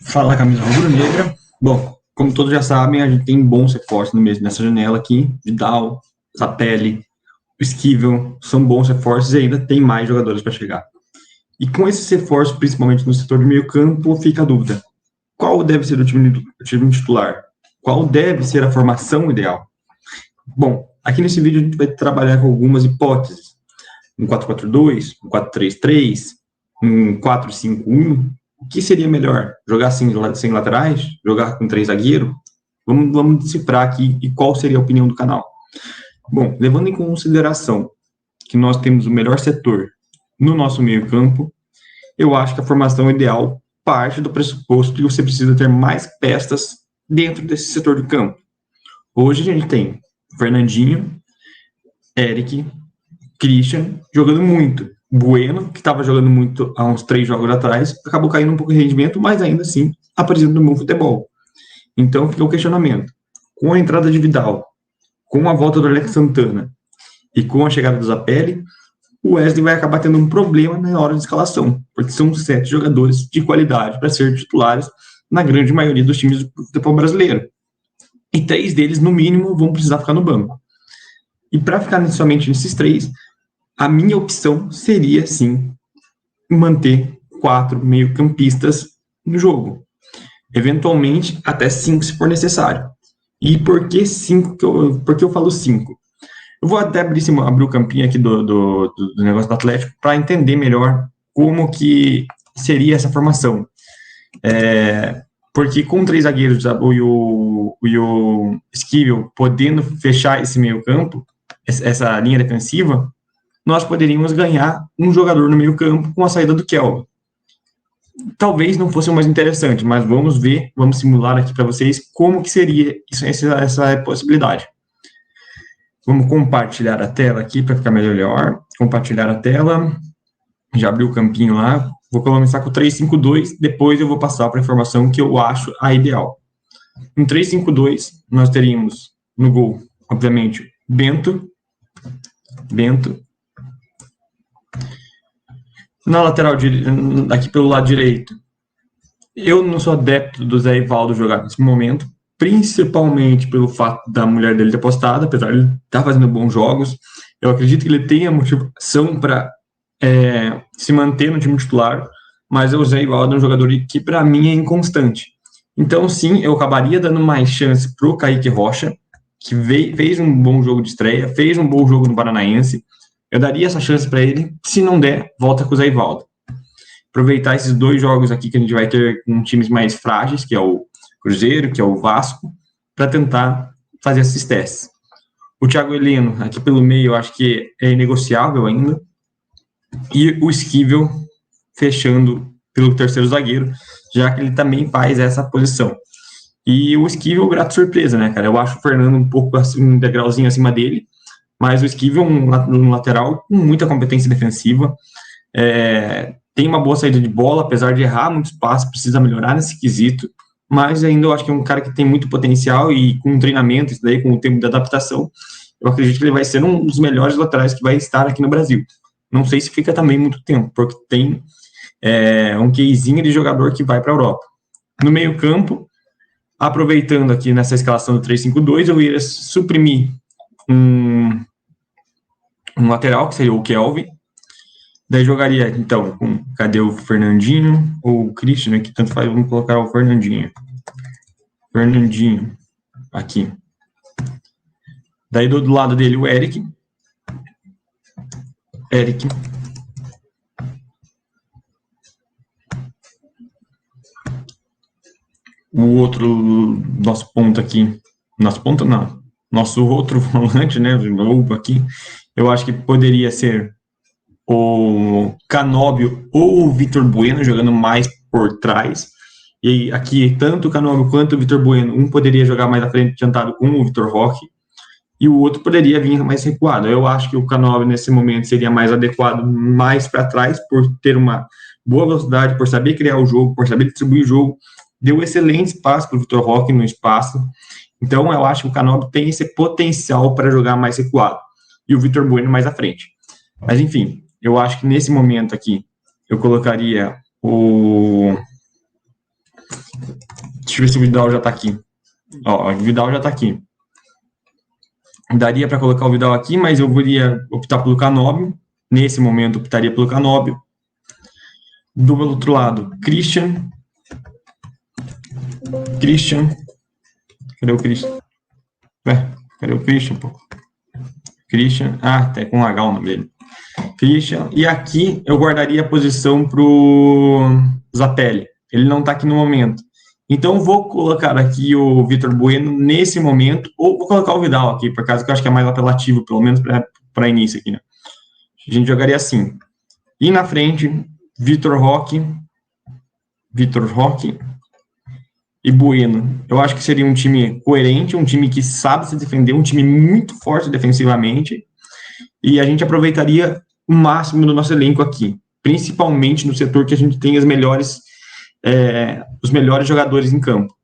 Fala, camisa rubro-negra. Bom, como todos já sabem, a gente tem bons reforços no mês nessa janela aqui. Vidal, Zapelli, Esquivel, são bons reforços e ainda tem mais jogadores para chegar. E com esses reforços, principalmente no setor de meio campo, fica a dúvida. Qual deve ser o time titular? Qual deve ser a formação ideal? Bom, aqui nesse vídeo a gente vai trabalhar com algumas hipóteses. Um 4-4-2, um 4-3-3, um 4-5-1. O que seria melhor? Jogar sem laterais? Jogar com 3 zagueiros? Vamos decifrar aqui e qual seria a opinião do canal. Bom, levando em consideração que nós temos o melhor setor no nosso meio campo, eu acho que a formação ideal parte do pressuposto que você precisa ter mais peças dentro desse setor de campo. Hoje a gente tem Fernandinho, Eric, Christian jogando muito. Bueno, que estava jogando muito há uns 3 jogos atrás, acabou caindo um pouco de rendimento, mas ainda assim apresenta um bom futebol. Então fica o questionamento. Com a entrada de Vidal, com a volta do Alex Santana e com a chegada do Zapelli, o Wesley vai acabar tendo um problema na hora de escalação, porque são 7 jogadores de qualidade para ser titulares na grande maioria dos times do futebol brasileiro. E 3 deles, no mínimo, vão precisar ficar no banco. E para ficar somente nesses 3, a minha opção seria, sim, manter 4 meio-campistas no jogo. Eventualmente, até 5 se for necessário. E por que 5? Por que eu falo 5? Eu vou até abrir o campinho aqui do negócio do Atlético para entender melhor como que seria essa formação. Porque com 3 zagueiros e o Esquivel podendo fechar esse meio campo, essa linha defensiva, nós poderíamos ganhar um jogador no meio campo com a saída do Kelvin. Talvez não fosse o mais interessante, mas vamos ver, vamos simular aqui para vocês como que seria essa possibilidade. Vamos compartilhar a tela aqui para ficar melhor. Compartilhar a tela. Já abri o campinho lá. Vou começar com o 3-5-2, depois eu vou passar para a informação que eu acho a ideal. No 3-5-2, nós teríamos no gol, obviamente, Bento. Na lateral, aqui pelo lado direito, eu não sou adepto do Zé Ivaldo jogar nesse momento, principalmente pelo fato da mulher dele ter postado, apesar de ele estar fazendo bons jogos. Eu acredito que ele tenha motivação para se manter no time titular, mas o Zé Ivaldo é um jogador que, para mim, é inconstante. Então, sim, eu acabaria dando mais chance para o Kaique Rocha, que fez um bom jogo de estreia, fez um bom jogo no Paranaense. Eu daria essa chance para ele. Se não der, volta com o Zé Ivaldo. Aproveitar esses 2 jogos aqui que a gente vai ter com times mais frágeis, que é o Cruzeiro, que é o Vasco, para tentar fazer esses testes. O Thiago Heleno, aqui pelo meio, eu acho que é inegociável ainda. E o Esquivel fechando pelo terceiro zagueiro, já que ele também faz essa posição. E o Esquivel, grato surpresa, né, cara? Eu acho o Fernando um pouco assim, um degrauzinho acima dele, mas o Esquivel um lateral com muita competência defensiva, tem uma boa saída de bola, apesar de errar muito espaço, precisa melhorar nesse quesito, mas ainda eu acho que é um cara que tem muito potencial e com o treinamento, isso daí, com o tempo de adaptação, eu acredito que ele vai ser um dos melhores laterais que vai estar aqui no Brasil. Não sei se fica também muito tempo, porque tem um queijinho de jogador que vai para a Europa. No meio campo, aproveitando aqui nessa escalação do 3-5-2, eu ia suprimir um lateral, que seria o Kelvin. Daí jogaria, então, cadê o Fernandinho ou o Christian, né, que tanto faz, vamos colocar o Fernandinho. Fernandinho, aqui. Daí do lado dele o Eric. O outro, nosso ponto aqui, nosso outro volante, né, novo aqui, eu acho que poderia ser o Canóbio ou o Vitor Bueno jogando mais por trás. E aqui, tanto o Canóbio quanto o Vitor Bueno, um poderia jogar mais à frente, adiantado com o Vitor Roque, e o outro poderia vir mais recuado. Eu acho que o Canóbio, nesse momento, seria mais adequado mais para trás, por ter uma boa velocidade, por saber criar o jogo, por saber distribuir o jogo. Deu excelente espaço para o Vitor Roque no espaço. Então, eu acho que o Canóbio tem esse potencial para jogar mais recuado. E o Vitor Bueno mais à frente. Mas, enfim, eu acho que nesse momento aqui, eu colocaria o Deixa eu ver se o Vidal já tá aqui. Ó, o Vidal já tá aqui. Daria para colocar o Vidal aqui, mas eu iria optar pelo Canóbio. Nesse momento, optaria pelo Canóbio. Do outro lado, Christian. Cadê o Christian? Cadê o Christian, pô? Christian. Ah, até com H o nome dele. Christian. E aqui eu guardaria a posição pro Zapelli. Ele não tá aqui no momento. Então, vou colocar aqui o Vitor Bueno nesse momento, ou vou colocar o Vidal aqui, por causa que eu acho que é mais apelativo, pelo menos para início aqui, né? A gente jogaria assim. E na frente, Vitor Roque e Bueno. Eu acho que seria um time coerente, um time que sabe se defender, um time muito forte defensivamente, e a gente aproveitaria o máximo do nosso elenco aqui, principalmente no setor que a gente tem os melhores jogadores em campo.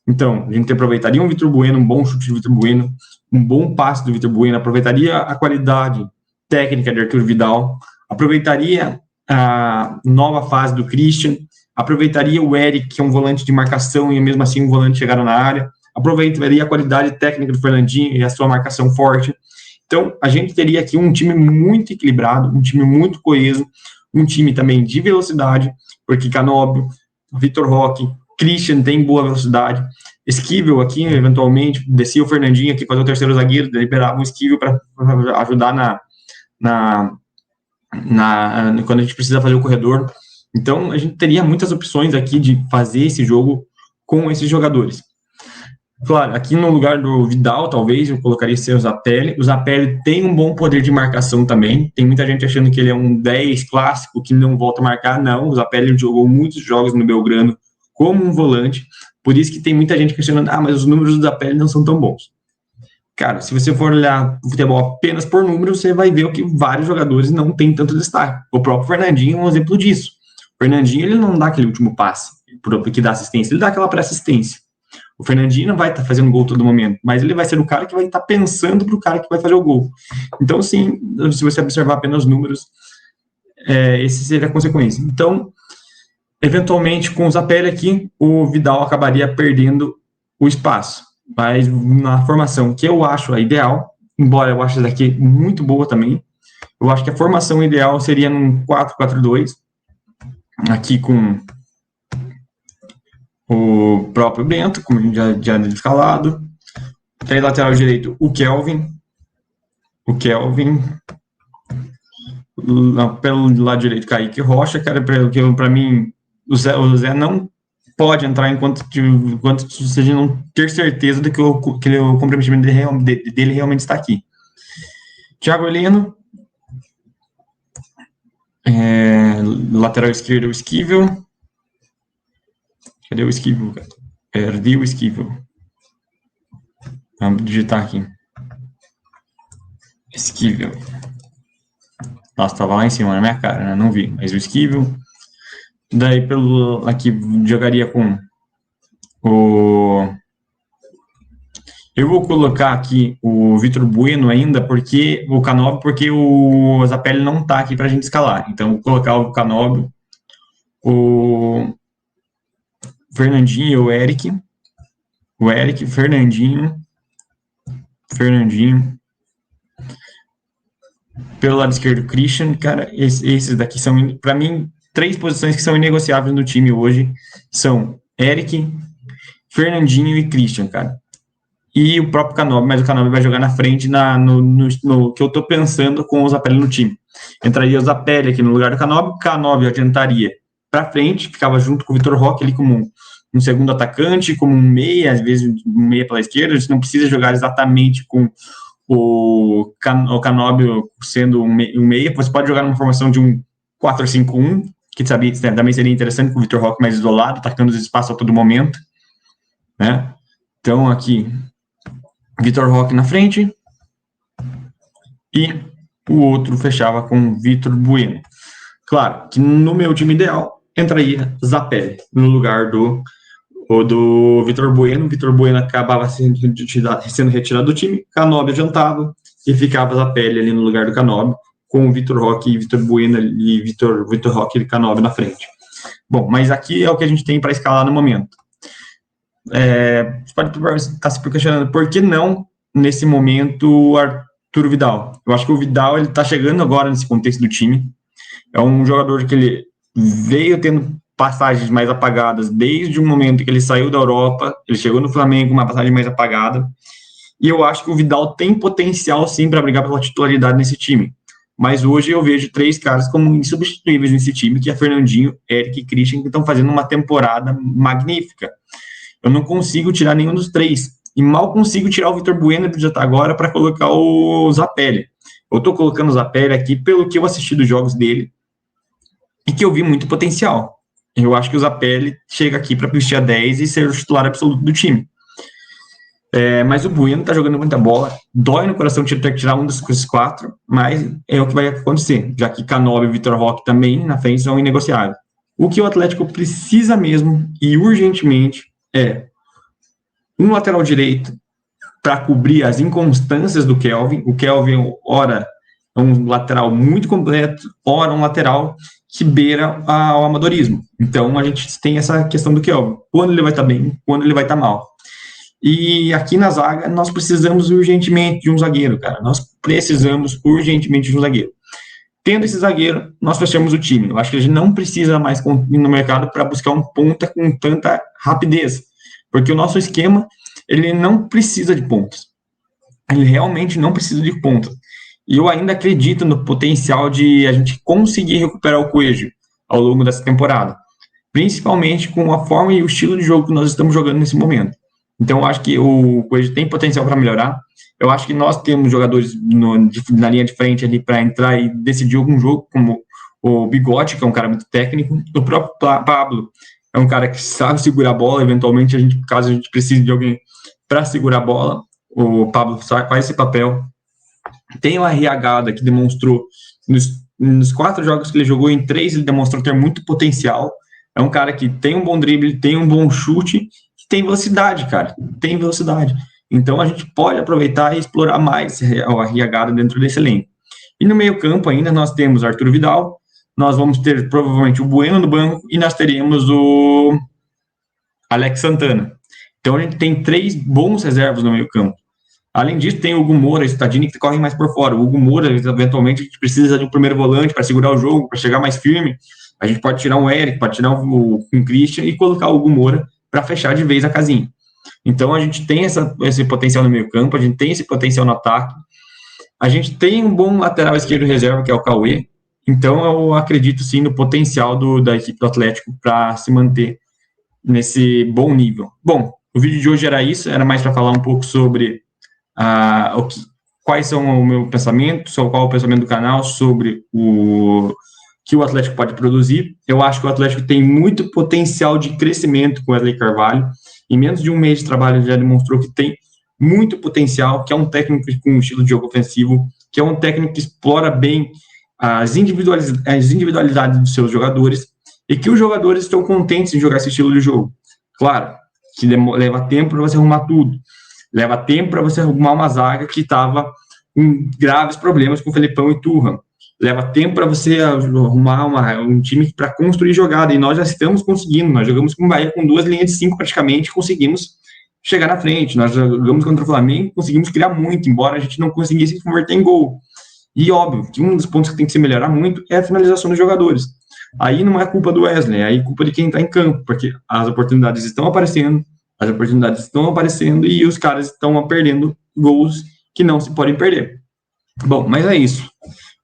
Então, a gente aproveitaria um Vitor Bueno, um bom chute do Vitor Bueno, um bom passe do Vitor Bueno, aproveitaria a qualidade técnica de Arthur Vidal, aproveitaria a nova fase do Christian, aproveitaria o Eric, que é um volante de marcação e mesmo assim um volante chegado na área, aproveitaria a qualidade técnica do Fernandinho e a sua marcação forte. Então, a gente teria aqui um time muito equilibrado, um time muito coeso, um time também de velocidade, porque Canóbio, Vitor Roque, Christian tem boa velocidade, Esquivel aqui, eventualmente, descia o Fernandinho aqui, fazer o terceiro zagueiro, liberava o Esquivel para ajudar quando a gente precisa fazer o corredor. Então, a gente teria muitas opções aqui de fazer esse jogo com esses jogadores. Claro, aqui no lugar do Vidal, talvez, eu colocaria o Zapelli. O Zapelli tem um bom poder de marcação também. Tem muita gente achando que ele é um 10 clássico, que não volta a marcar. Não, o Zapelli jogou muitos jogos no Belgrano como um volante. Por isso que tem muita gente questionando, mas os números do Zapelli não são tão bons. Cara, se você for olhar o futebol apenas por números, você vai ver que vários jogadores não têm tanto destaque. O próprio Fernandinho é um exemplo disso. O Fernandinho, ele não dá aquele último passe que dá assistência, ele dá aquela pré-assistência. O Fernandinho não vai estar fazendo gol todo momento, mas ele vai ser o cara que vai estar pensando para o cara que vai fazer o gol. Então, sim, se você observar apenas os números, esse seria a consequência. Então, eventualmente, com o Zapelli aqui, o Vidal acabaria perdendo o espaço. Mas na formação que eu acho a ideal, embora eu ache essa daqui muito boa também, eu acho que a formação ideal seria num 4-4-2, aqui com o próprio Bento, como a gente já escalado. Tem lateral direito o Kelvin. Pelo lado direito, Kaique Rocha, cara, para mim, o Zé não pode entrar enquanto você não ter certeza de que o comprometimento dele realmente está aqui. Thiago Heleno, lateral esquerdo, o Esquivel. Cadê o Esquivel? Perdi o Esquivel. Vamos digitar aqui. Esquivel. Nossa, estava lá em cima na minha cara, né? Não vi, mas o Esquivel. Daí, aqui, jogaria com o... Eu vou colocar aqui o Vitor Bueno ainda, porque o Zapelli não está aqui para a gente escalar. Então, vou colocar o Canóbio, o Fernandinho e o Eric. Fernandinho. Pelo lado esquerdo, Christian. Cara, esses daqui são, para mim, 3 posições que são inegociáveis no time hoje. São Eric, Fernandinho e Christian, cara. E o próprio Canóbio, mas o Canóbio vai jogar na frente no que eu tô pensando com o Zapelli no time. Entraria o Zapelli aqui no lugar do Canóbio, Canóbio adiantaria para frente, ficava junto com o Vitor Roque ali como um segundo atacante, como um meia, às vezes um meia pela esquerda. A gente não precisa jogar exatamente com o Canóbio sendo um meia, você pode jogar numa formação de um 4-5-1, que também seria interessante com o Vitor Roque mais isolado, atacando os espaços a todo momento, né? Então, aqui, Vitor Roque na frente e o outro fechava com Vitor Bueno. Claro que no meu time ideal entraria Zapelli no lugar do Vitor Bueno. Vitor Bueno acabava sendo retirado do time, Canóbio adiantava e ficava Zapelli ali no lugar do Canóbio, com o Vitor Roque e Vitor Bueno e Vitor Roque e Canóbio na frente. Bom, mas aqui é o que a gente tem para escalar no momento. Você pode estar se questionando por que não, nesse momento, o Arturo Vidal. Eu acho que o Vidal ele está chegando agora nesse contexto do time. É um jogador que ele veio tendo passagens mais apagadas desde o momento que ele saiu da Europa. Ele chegou no Flamengo com uma passagem mais apagada. E eu acho que o Vidal tem potencial, sim, para brigar pela titularidade nesse time. Mas hoje eu vejo três caras como insubstituíveis nesse time, que é Fernandinho, Eric e Christian, que estão fazendo uma temporada magnífica. Eu não consigo tirar nenhum dos três. E mal consigo tirar o Vitor Bueno do Jota agora para colocar o Zapelli. Eu estou colocando o Zapelli aqui pelo que eu assisti dos jogos dele e que eu vi muito potencial. Eu acho que o Zapelli chega aqui para vestir a 10 e ser o titular absoluto do time. Mas o Bueno tá jogando muita bola. Dói no coração ter que tirar um desses quatro, mas é o que vai acontecer, já que Canova e Vitor Roque também na frente são inegociáveis. O que o Atlético precisa mesmo e urgentemente é um lateral direito para cobrir as inconstâncias do Kelvin. O Kelvin, ora, é um lateral muito completo, ora, um lateral que beira ao amadorismo. Então, a gente tem essa questão do Kelvin. Quando ele vai estar bem, quando ele vai estar mal. E aqui na zaga, nós precisamos urgentemente de um zagueiro, cara. Nós precisamos urgentemente de um zagueiro. Tendo esse zagueiro, nós fechamos o time. Eu acho que a gente não precisa mais ir no mercado para buscar um ponta com tanta rapidez. Porque o nosso esquema, ele não precisa de pontas. Ele realmente não precisa de pontas. E eu ainda acredito no potencial de a gente conseguir recuperar o Coelho ao longo dessa temporada. Principalmente com a forma e o estilo de jogo que nós estamos jogando nesse momento. Então, eu acho que o Coelho tem potencial para melhorar. Eu acho que nós temos jogadores na linha de frente ali para entrar e decidir algum jogo, como o Bigode, que é um cara muito técnico. O próprio Pablo é um cara que sabe segurar a bola. Eventualmente, caso a gente precise de alguém para segurar a bola, o Pablo faz esse papel. Tem o Arriagada, que demonstrou, nos 4 jogos que ele jogou, em 3 ele demonstrou ter muito potencial. É um cara que tem um bom drible, tem um bom chute, tem velocidade, cara, tem velocidade. Então a gente pode aproveitar e explorar mais o Arriagada dentro desse elenco. E no meio campo ainda nós temos Arturo Vidal, nós vamos ter provavelmente o Bueno no banco e nós teremos o Alex Santana. Então a gente tem 3 bons reservas no meio campo. Além disso, tem o Hugo Moura e o Stadini que correm mais por fora. O Hugo Moura, eventualmente, a gente precisa de um primeiro volante para segurar o jogo, para chegar mais firme. A gente pode tirar um Eric, pode tirar um Christian e colocar o Hugo Moura para fechar de vez a casinha. Então, a gente tem esse potencial no meio campo, a gente tem esse potencial no ataque. A gente tem um bom lateral esquerdo reserva, que é o Cauê. Então, eu acredito, sim, no potencial da equipe do Atlético para se manter nesse bom nível. Bom, o vídeo de hoje era isso, era mais para falar um pouco sobre quais são o meu pensamento, qual é o pensamento do canal sobre o que o Atlético pode produzir. Eu acho que o Atlético tem muito potencial de crescimento com o Wesley Carvalho. Em menos de um mês de trabalho, ele já demonstrou que tem muito potencial, que é um técnico com um estilo de jogo ofensivo, que é um técnico que explora bem as individualidades dos seus jogadores e que os jogadores estão contentes em jogar esse estilo de jogo. Claro, que leva tempo para você arrumar tudo. Leva tempo para você arrumar uma zaga que estava com graves problemas com o Felipão e Turra. Leva tempo para você arrumar um time para construir jogada. E nós já estamos conseguindo. Nós jogamos com o Bahia com 2 linhas de 5 praticamente. Conseguimos chegar na frente. Nós jogamos contra o Flamengo, conseguimos criar muito, embora a gente não conseguisse converter em gol. E óbvio que um dos pontos que tem que se melhorar muito é a finalização dos jogadores. Aí não é culpa do Wesley, aí é culpa de quem está em campo, porque as oportunidades estão aparecendo, e os caras estão perdendo gols que não se podem perder. Bom, mas é isso.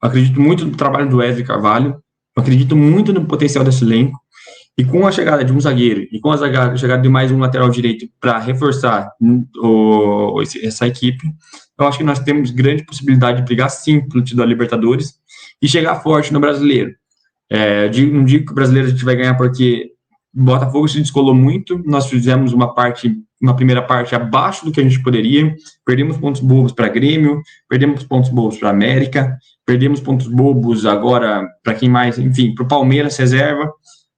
Eu acredito muito no trabalho do Wesley Carvalho, eu acredito muito no potencial desse elenco, e com a chegada de um zagueiro e com a chegada de mais um lateral direito para reforçar essa equipe, eu acho que nós temos grande possibilidade de brigar sim pelo título da Libertadores e chegar forte no Brasileiro. Não digo que o Brasileiro a gente vai ganhar porque o Botafogo se descolou muito, nós fizemos uma primeira parte abaixo do que a gente poderia, perdemos pontos bobos para Grêmio, perdemos pontos bobos para América, perdemos pontos bobos agora para quem mais, enfim, para o Palmeiras reserva,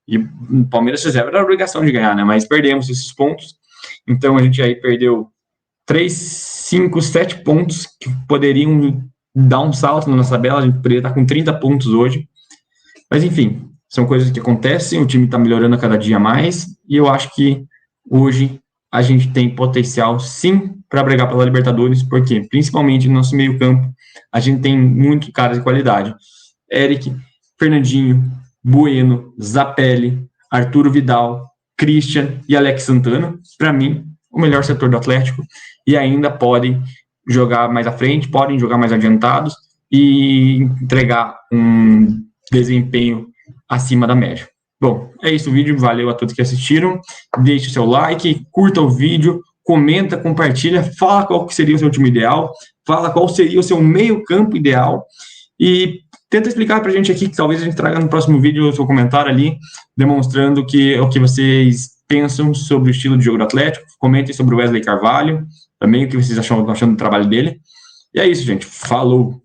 e o Palmeiras reserva era a obrigação de ganhar, né? Mas perdemos esses pontos, então a gente aí perdeu 3, 5, 7 pontos que poderiam dar um salto na nossa tabela, a gente poderia estar com 30 pontos hoje, mas enfim, são coisas que acontecem, o time está melhorando a cada dia mais, e eu acho que hoje a gente tem potencial, sim, para brigar pela Libertadores, porque, principalmente no nosso meio-campo, a gente tem muito cara de qualidade. Eric, Fernandinho, Bueno, Zapelli, Arturo Vidal, Christian e Alex Santana, para mim, o melhor setor do Atlético, e ainda podem jogar mais à frente, podem jogar mais adiantados e entregar um desempenho acima da média. Bom, é isso o vídeo, valeu a todos que assistiram, deixe o seu like, curta o vídeo, comenta, compartilha, fala qual seria o seu time ideal, fala qual seria o seu meio-campo ideal e tenta explicar para a gente aqui, que talvez a gente traga no próximo vídeo o seu comentário ali, demonstrando que, o que vocês pensam sobre o estilo de jogo do Atlético. Comentem sobre o Wesley Carvalho, também o que vocês estão achando do trabalho dele. E é isso, gente. Falou!